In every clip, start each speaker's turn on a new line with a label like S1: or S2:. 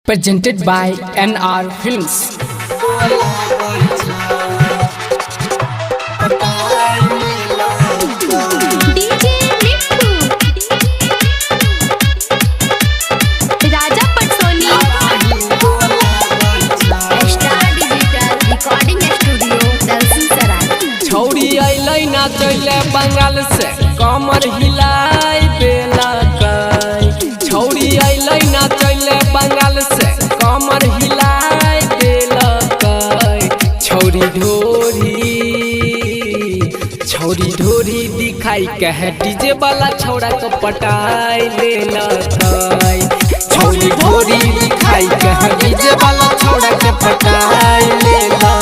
S1: Presented by NR Films.
S2: DJ Mittu, Raja Patsoni, Star Digital Recording Studio, Dalsinsarai.
S3: छौड़ी अइलै ना चले बंगाल से कमर हिलाई बेला कई। छौड़ी अइलै ना चले बंगाल से कमर हिलाई बेला कई। छौड़ी ढोरी दिखाई कह डीजे वाला छौड़ा को पटाई लेला कई। छौड़ी ढोरी दिखाई कह डीजे वाला छौड़ा के पटाई लेला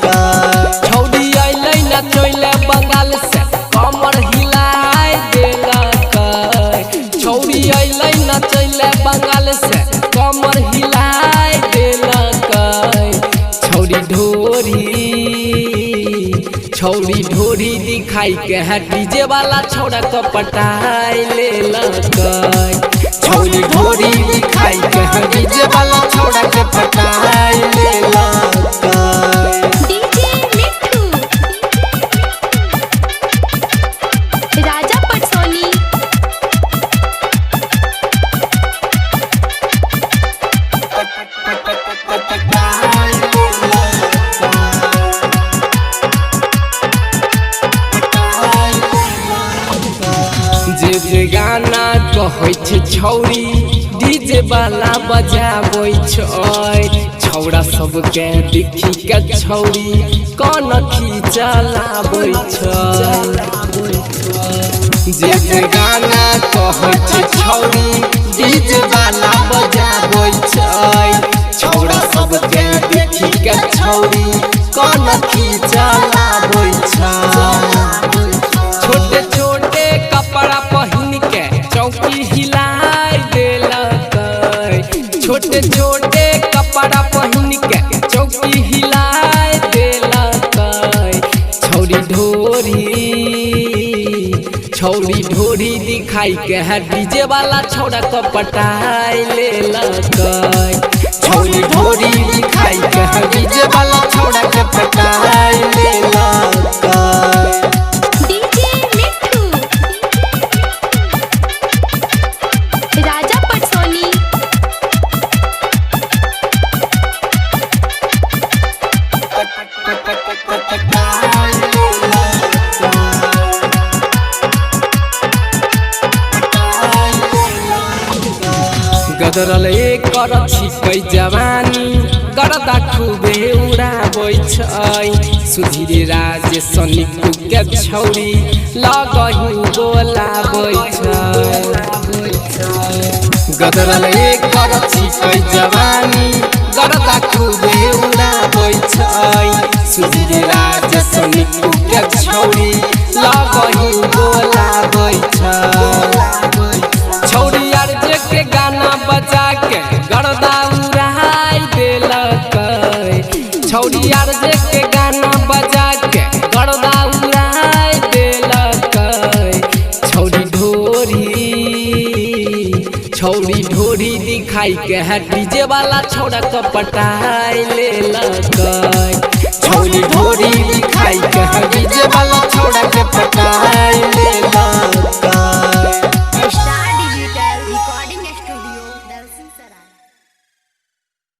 S3: कई। छौड़ी अइलै ना चले बंगाल से कमर हिलाई देला कई। छौड़ी अइलै ना चले बंगाल से कमर हिलाई देला कई। छौड़ी ढोरी दिखाई के है डीजे वाला छौड़ा को पटाई लेला कई। छौड़ी ढोरी दिखाई के है डीजे वाला छौड़ा के पटाई लेला कई।
S2: DJ Mittu, Raja Patsoni,
S3: जे गाना कहै छै छौड़ी डीजे वाला बजाबै छै। छौड़ा सबके देखी के छौड़ी कोन खिचलाबै छै। जे गाना कहै छै छौड़ी डीजे वाला बजाबै छै। छौड़ा सबके देखी के छौड़ी कोन खिचलाबै छै। छोटे छोटे कपड़ा पहन के चौकी हिलाई देला कई। छोटे छोटे कपड़ा पहन के चौकी हिलाई देला कई। छौड़ी ढोरी दिखाई के है डीजे वाला छौड़ा को पटाई लेला कई। छौड़ी ढोरी दिखाई के है डीजे वाला छौड़ा के पटाई लेला कई।
S2: DJ Mittu, Raja Patsoni,
S3: गदरल एकर छिकै जवानी गर्दा खूबे उड़ाबै छै। सुधीर राज सनिकु के छौड़ी लगही बोलाबै छै। गदरल एकर छिकै जवानी गर्दा खूबे उड़ाबै छै। सुधीर राज सनिकु के छौड़ी लगही बोलाबै छै। छौड़ी आर जे के गाना बजा के गर्दा उड़ाई देला कई। छौड़ी आर जे के गाना बजा के गर्दा उड़ाई देला कई। छौड़ी ढोरी दिखाई के है डीजे वाला छौड़ा को पटाई लेला कई। छौड़ी ढोरी दिखाई के है डीजे वाला छौड़ा के पटाई लेला